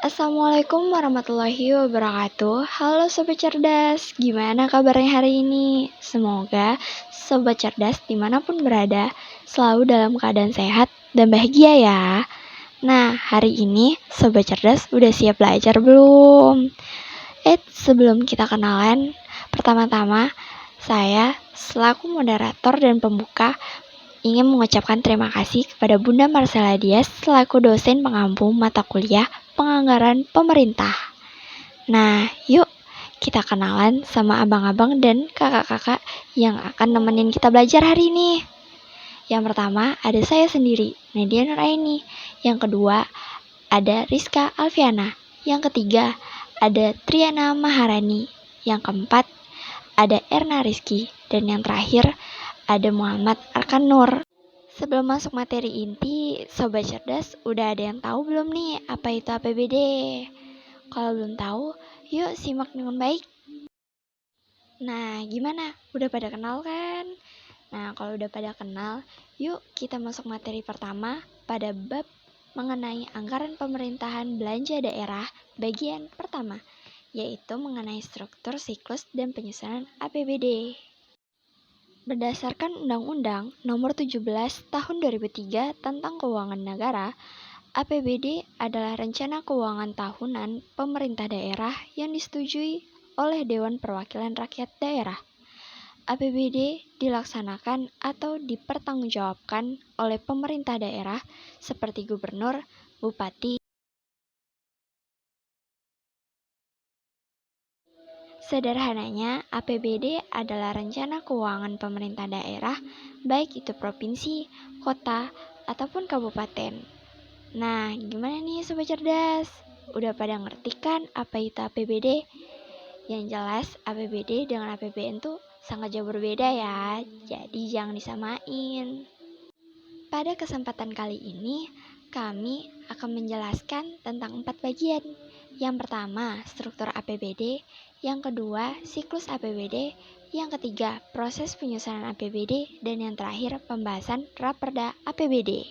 Assalamualaikum warahmatullahi wabarakatuh. Halo Sobat Cerdas, gimana kabarnya hari ini? Semoga Sobat Cerdas dimanapun berada selalu dalam keadaan sehat dan bahagia ya. Nah, hari ini Sobat Cerdas udah siap belajar belum? Sebelum kita kenalan, pertama-tama saya selaku moderator dan pembuka ingin mengucapkan terima kasih kepada Bunda Marcella Dias selaku dosen pengampu mata kuliah Penganggaran Pemerintah. Nah, yuk kita kenalan sama abang-abang dan kakak-kakak yang akan nemenin kita belajar hari ini. Yang pertama ada saya sendiri, Nadia Nuraini. Yang kedua ada Rizka Alfiana. Yang ketiga ada Triana Maharani. Yang keempat ada Erna Rizky. Dan yang terakhir ada Muhammad Arkan Nur. Sebelum masuk materi inti, Sobat Cerdas udah ada yang tahu belum nih apa itu APBD? Kalau belum tahu, yuk simak dengan baik. Nah, gimana? Udah pada kenal kan? Nah, kalau udah pada kenal, yuk kita masuk materi pertama pada bab mengenai anggaran pemerintahan belanja daerah bagian pertama, yaitu mengenai struktur siklus dan penyusunan APBD. Berdasarkan Undang-Undang Nomor 17 Tahun 2003 tentang Keuangan Negara, APBD adalah rencana keuangan tahunan pemerintah daerah yang disetujui oleh Dewan Perwakilan Rakyat Daerah. APBD dilaksanakan atau dipertanggungjawabkan oleh pemerintah daerah seperti gubernur, bupati. Sederhananya, APBD adalah rencana keuangan pemerintah daerah, baik itu provinsi, kota, ataupun kabupaten. Nah, gimana nih Sobat Cerdas? Udah pada ngerti kan apa itu APBD? Yang jelas, APBD dengan APBN tuh sangat jauh berbeda ya, jadi jangan disamain. Pada kesempatan kali ini, kami akan menjelaskan tentang 4 bagian. Yang pertama, struktur APBD. Yang kedua, siklus APBD. Yang ketiga, proses penyusunan APBD. Dan yang terakhir, pembahasan Raperda APBD.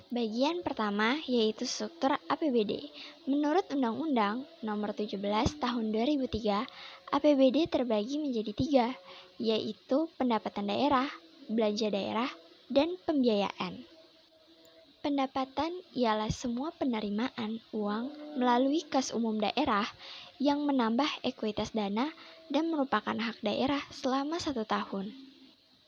Bagian pertama yaitu struktur APBD. Menurut Undang-Undang Nomor 17 Tahun 2003, APBD terbagi menjadi 3, yaitu pendapatan daerah, belanja daerah, dan pembiayaan. Pendapatan ialah semua penerimaan uang melalui kas umum daerah yang menambah ekuitas dana dan merupakan hak daerah selama 1 tahun.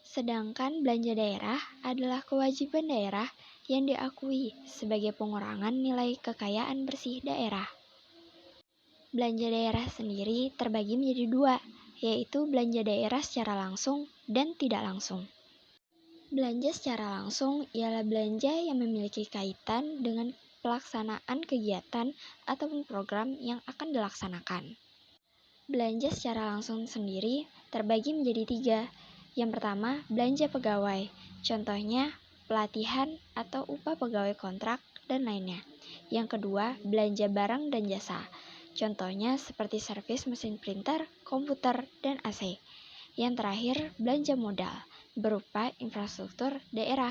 Sedangkan belanja daerah adalah kewajiban daerah yang diakui sebagai pengurangan nilai kekayaan bersih daerah. Belanja daerah sendiri terbagi menjadi 2, yaitu belanja daerah secara langsung dan tidak langsung. Belanja secara langsung ialah belanja yang memiliki kaitan dengan pelaksanaan kegiatan ataupun program yang akan dilaksanakan. Belanja secara langsung sendiri terbagi menjadi 3. Yang pertama, belanja pegawai. Contohnya, pelatihan atau upah pegawai kontrak dan lainnya. Yang kedua, belanja barang dan jasa. Contohnya seperti servis mesin printer, komputer, dan AC. Yang terakhir, belanja modal berupa infrastruktur daerah.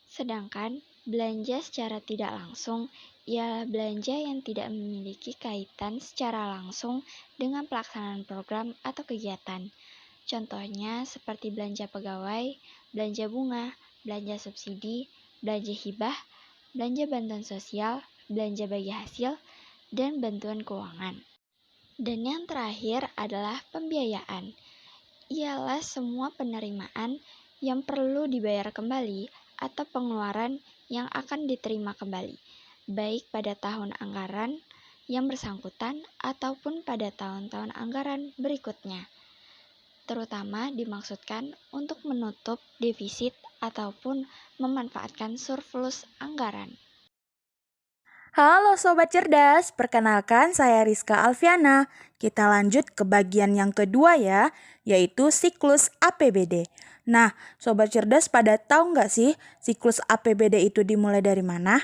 Sedangkan belanja secara tidak langsung ialah belanja yang tidak memiliki kaitan secara langsung dengan pelaksanaan program atau kegiatan. Contohnya seperti belanja pegawai, belanja bunga, belanja subsidi, belanja hibah, belanja bantuan sosial, belanja bagi hasil, dan bantuan keuangan. Dan yang terakhir adalah pembiayaan. Ialah semua penerimaan yang perlu dibayar kembali atau pengeluaran yang akan diterima kembali, baik pada tahun anggaran yang bersangkutan ataupun pada tahun-tahun anggaran berikutnya. Terutama dimaksudkan untuk menutup defisit ataupun memanfaatkan surplus anggaran. Halo Sobat Cerdas, perkenalkan saya Rizka Alfiana. Kita lanjut ke bagian yang kedua ya, yaitu siklus APBD. Nah, Sobat Cerdas pada tahu nggak sih siklus APBD itu dimulai dari mana?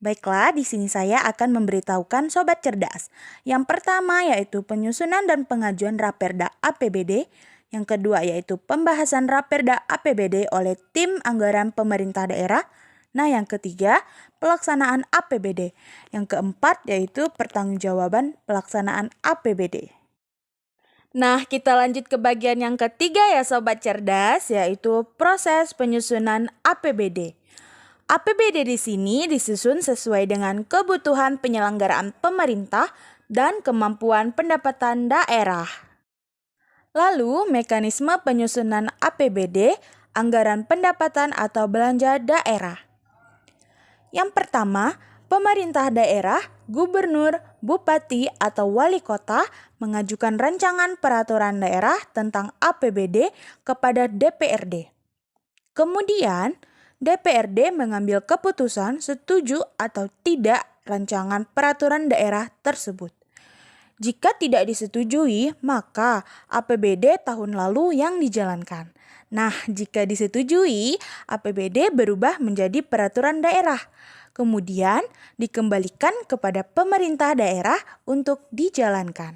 Baiklah, di sini saya akan memberitahukan Sobat Cerdas. Yang pertama yaitu penyusunan dan pengajuan Raperda APBD. Yang kedua yaitu pembahasan Raperda APBD oleh tim anggaran pemerintah daerah. Nah, yang ketiga, pelaksanaan APBD. Yang keempat yaitu pertanggungjawaban pelaksanaan APBD. Nah, kita lanjut ke bagian yang ketiga ya Sobat Cerdas, yaitu proses penyusunan APBD. APBD di sini disusun sesuai dengan kebutuhan penyelenggaraan pemerintah dan kemampuan pendapatan daerah. Lalu, mekanisme penyusunan APBD, anggaran pendapatan atau belanja daerah. Yang pertama, pemerintah daerah, gubernur, bupati, atau wali kota mengajukan rancangan peraturan daerah tentang APBD kepada DPRD. Kemudian, DPRD mengambil keputusan setuju atau tidak rancangan peraturan daerah tersebut. Jika tidak disetujui, maka APBD tahun lalu yang dijalankan. Nah, jika disetujui, APBD berubah menjadi peraturan daerah. Kemudian dikembalikan kepada pemerintah daerah untuk dijalankan.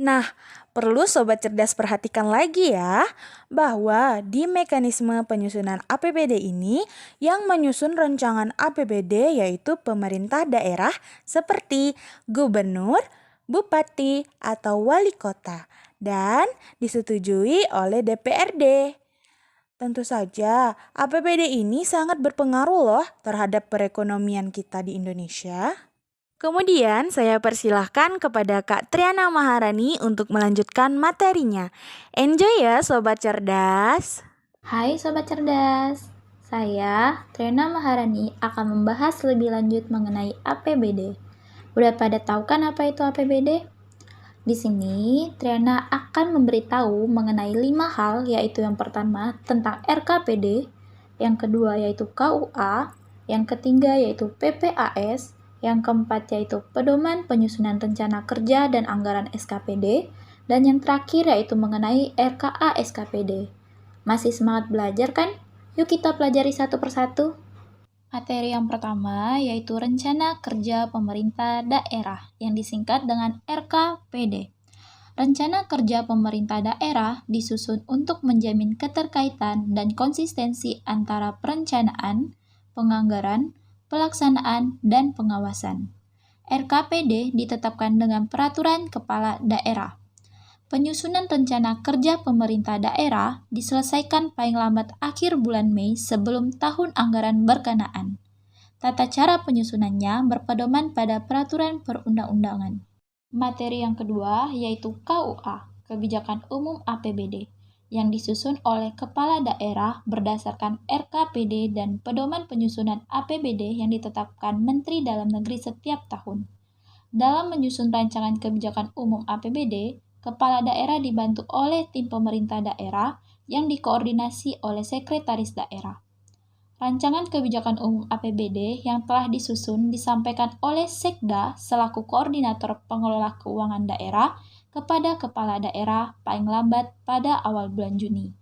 Nah, perlu Sobat Cerdas perhatikan lagi ya, bahwa di mekanisme penyusunan APBD ini yang menyusun rancangan APBD yaitu pemerintah daerah seperti gubernur, bupati, atau wali kota dan disetujui oleh DPRD. Tentu saja, APBD ini sangat berpengaruh loh terhadap perekonomian kita di Indonesia. Kemudian saya persilahkan kepada Kak Triana Maharani untuk melanjutkan materinya. Enjoy ya Sobat Cerdas. Hai Sobat Cerdas, saya Trena Maharani akan membahas lebih lanjut mengenai APBD. Udah pada tahu kan apa itu APBD? Di sini Trena akan memberitahu mengenai 5 hal, yaitu yang pertama tentang RKPD, yang kedua yaitu KUA, yang ketiga yaitu PPAS, yang keempat yaitu Pedoman Penyusunan Rencana Kerja dan Anggaran SKPD, dan yang terakhir yaitu mengenai RKA SKPD. Masih semangat belajar kan? Yuk kita pelajari satu persatu. Materi yang pertama yaitu Rencana Kerja Pemerintah Daerah yang disingkat dengan RKPD. Rencana Kerja Pemerintah Daerah disusun untuk menjamin keterkaitan dan konsistensi antara perencanaan, penganggaran, pelaksanaan, dan pengawasan. RKPD ditetapkan dengan Peraturan Kepala Daerah. Penyusunan rencana kerja pemerintah daerah diselesaikan paling lambat akhir bulan Mei sebelum tahun anggaran berkenaan. Tata cara penyusunannya berpedoman pada peraturan perundang-undangan. Materi yang kedua yaitu KUA, Kebijakan Umum APBD, yang disusun oleh kepala daerah berdasarkan RKPD dan pedoman penyusunan APBD yang ditetapkan Menteri Dalam Negeri setiap tahun. Dalam menyusun rancangan kebijakan umum APBD, kepala daerah dibantu oleh tim pemerintah daerah yang dikoordinasi oleh sekretaris daerah. Rancangan kebijakan umum APBD yang telah disusun disampaikan oleh Sekda selaku koordinator pengelola keuangan daerah kepada kepala daerah paling lambat pada awal bulan Juni.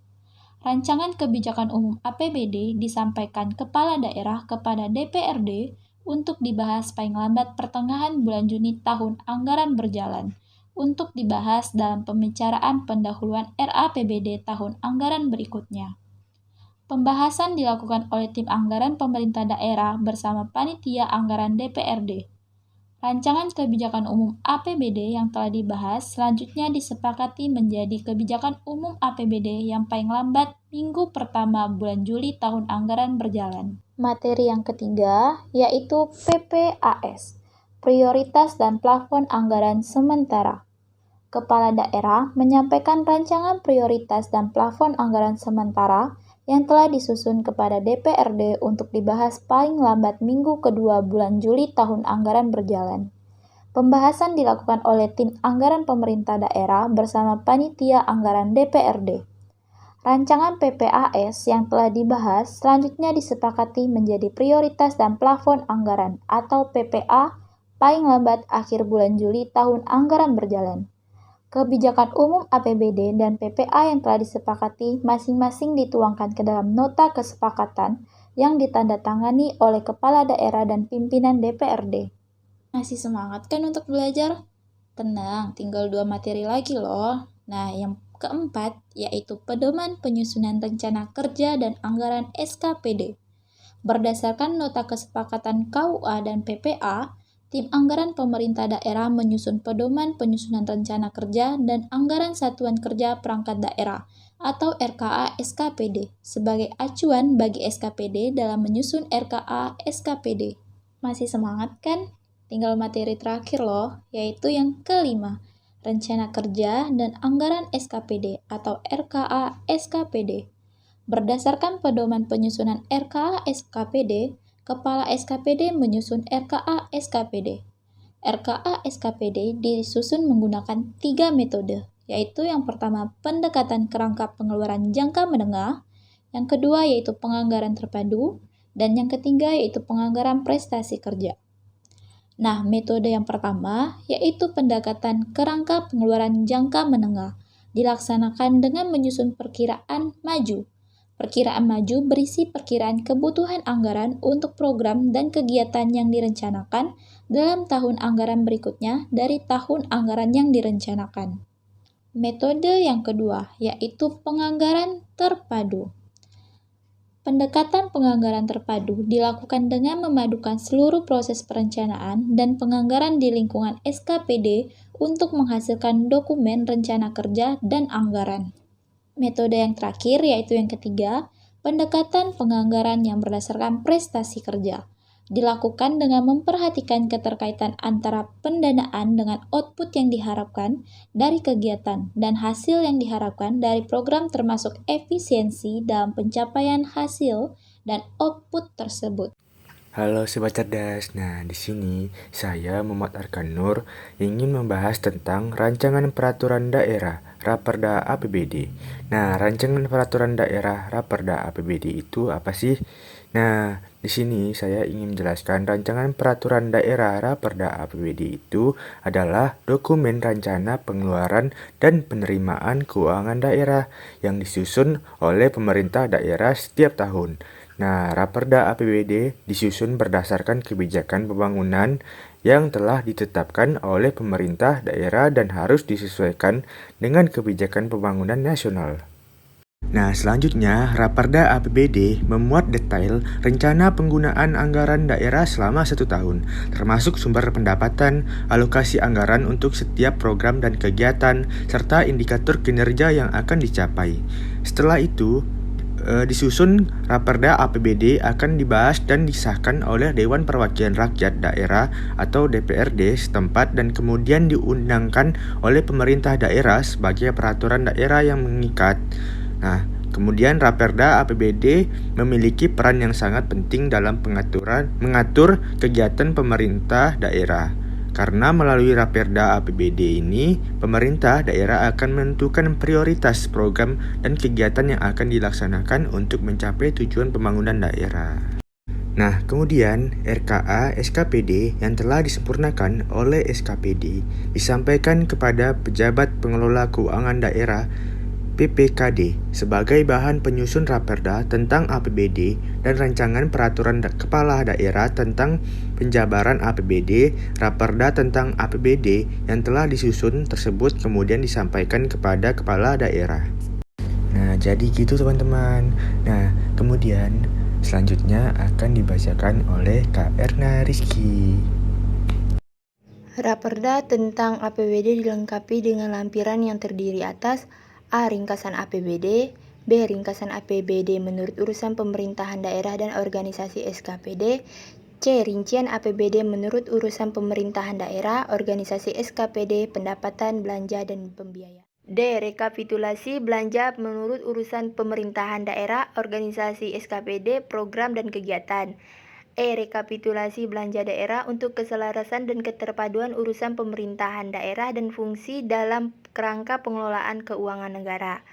Rancangan kebijakan umum APBD disampaikan kepala daerah kepada DPRD untuk dibahas paling lambat pertengahan bulan Juni tahun anggaran berjalan, untuk dibahas dalam pembicaraan pendahuluan RAPBD tahun anggaran berikutnya. Pembahasan dilakukan oleh tim anggaran pemerintah daerah bersama panitia anggaran DPRD. Rancangan kebijakan umum APBD yang telah dibahas selanjutnya disepakati menjadi kebijakan umum APBD yang paling lambat minggu pertama bulan Juli tahun anggaran berjalan. Materi yang ketiga yaitu PPAS, Prioritas dan Plafon Anggaran Sementara. Kepala daerah menyampaikan rancangan prioritas dan plafon anggaran sementara yang telah disusun kepada DPRD untuk dibahas paling lambat minggu kedua bulan Juli tahun anggaran berjalan. Pembahasan dilakukan oleh tim anggaran pemerintah daerah bersama panitia anggaran DPRD. Rancangan PPAS yang telah dibahas selanjutnya disepakati menjadi prioritas dan plafon anggaran atau PPA paling lambat akhir bulan Juli tahun anggaran berjalan. Kebijakan umum APBD dan PPA yang telah disepakati masing-masing dituangkan ke dalam nota kesepakatan yang ditandatangani oleh kepala daerah dan pimpinan DPRD. Masih semangat kan untuk belajar? Tenang, tinggal 2 materi lagi loh. Nah, yang keempat yaitu Pedoman Penyusunan Rencana Kerja dan Anggaran SKPD. Berdasarkan nota kesepakatan KUA dan PPA, tim anggaran pemerintah daerah menyusun pedoman penyusunan rencana kerja dan anggaran satuan kerja perangkat daerah atau RKA SKPD sebagai acuan bagi SKPD dalam menyusun RKA SKPD. Masih semangat kan? Tinggal materi terakhir loh, yaitu yang kelima, rencana kerja dan anggaran SKPD atau RKA SKPD. Berdasarkan pedoman penyusunan RKA SKPD, Kepala SKPD menyusun RKA SKPD. RKA SKPD disusun menggunakan 3 metode, yaitu yang pertama pendekatan kerangka pengeluaran jangka menengah, yang kedua yaitu penganggaran terpadu, dan yang ketiga yaitu penganggaran prestasi kerja. Nah, metode yang pertama yaitu pendekatan kerangka pengeluaran jangka menengah, dilaksanakan dengan menyusun perkiraan maju. Perkiraan maju berisi perkiraan kebutuhan anggaran untuk program dan kegiatan yang direncanakan dalam tahun anggaran berikutnya dari tahun anggaran yang direncanakan. Metode yang kedua yaitu penganggaran terpadu. Pendekatan penganggaran terpadu dilakukan dengan memadukan seluruh proses perencanaan dan penganggaran di lingkungan SKPD untuk menghasilkan dokumen rencana kerja dan anggaran. Metode yang terakhir yaitu yang ketiga, pendekatan penganggaran yang berdasarkan prestasi kerja. Dilakukan dengan memperhatikan keterkaitan antara pendanaan dengan output yang diharapkan dari kegiatan dan hasil yang diharapkan dari program termasuk efisiensi dalam pencapaian hasil dan output tersebut. Halo Sobat Cerdas, nah di sini saya Muhammad Arkan Nur ingin membahas tentang Rancangan Peraturan Daerah Raperda APBD. Nah, Rancangan Peraturan Daerah Raperda APBD itu apa sih? Nah, di sini saya ingin menjelaskan Rancangan Peraturan Daerah Raperda APBD itu adalah dokumen rencana pengeluaran dan penerimaan keuangan daerah yang disusun oleh pemerintah daerah setiap tahun. Nah, Raperda APBD disusun berdasarkan kebijakan pembangunan yang telah ditetapkan oleh pemerintah daerah dan harus disesuaikan dengan kebijakan pembangunan nasional. Nah, selanjutnya, Raperda APBD memuat detail rencana penggunaan anggaran daerah selama 1 tahun, termasuk sumber pendapatan, alokasi anggaran untuk setiap program dan kegiatan, serta indikator kinerja yang akan dicapai. Setelah itu, disusun Raperda APBD akan dibahas dan disahkan oleh Dewan Perwakilan Rakyat Daerah atau DPRD setempat dan kemudian diundangkan oleh pemerintah daerah sebagai peraturan daerah yang mengikat. Nah, kemudian Raperda APBD memiliki peran yang sangat penting dalam mengatur kegiatan pemerintah daerah. Karena melalui Raperda APBD ini, pemerintah daerah akan menentukan prioritas program dan kegiatan yang akan dilaksanakan untuk mencapai tujuan pembangunan daerah. Nah, kemudian RKA SKPD yang telah disempurnakan oleh SKPD disampaikan kepada pejabat pengelola keuangan daerah PPKD sebagai bahan penyusun Raperda tentang APBD dan rancangan peraturan kepala daerah tentang penjabaran APBD. Raperda tentang APBD yang telah disusun tersebut kemudian disampaikan kepada kepala daerah. Nah, jadi gitu teman-teman. Nah, kemudian selanjutnya akan dibacakan oleh Kak Erna Rizky. Raperda tentang APBD dilengkapi dengan lampiran yang terdiri atas A. Ringkasan APBD, B. Ringkasan APBD menurut urusan pemerintahan daerah dan organisasi SKPD, C. Rincian APBD menurut urusan pemerintahan daerah, organisasi SKPD, pendapatan, belanja, dan pembiayaan. D. Rekapitulasi belanja menurut urusan pemerintahan daerah, organisasi SKPD, program dan kegiatan. E. Rekapitulasi belanja daerah untuk keselarasan dan keterpaduan urusan pemerintahan daerah dan fungsi dalam kerangka pengelolaan keuangan negara.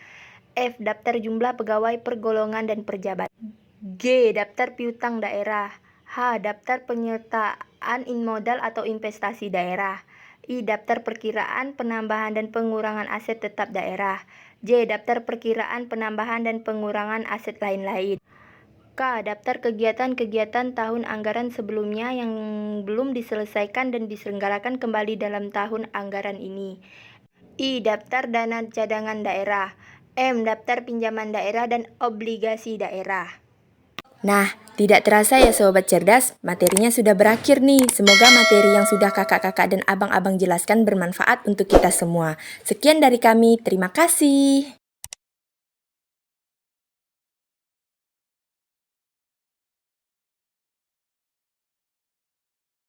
F. Daftar jumlah pegawai per golongan dan pejabat. G. Daftar piutang daerah. H. Daftar penyertaan modal atau investasi daerah. I. Daftar perkiraan penambahan dan pengurangan aset tetap daerah. J. Daftar perkiraan penambahan dan pengurangan aset lain-lain. K. Daftar kegiatan-kegiatan tahun anggaran sebelumnya yang belum diselesaikan dan diselenggarakan kembali dalam tahun anggaran ini. I. Daftar dana cadangan daerah. M. Daftar pinjaman daerah dan obligasi daerah. Nah, tidak terasa ya Sobat Cerdas, materinya sudah berakhir nih. Semoga materi yang sudah kakak-kakak dan abang-abang jelaskan bermanfaat untuk kita semua. Sekian dari kami, terima kasih.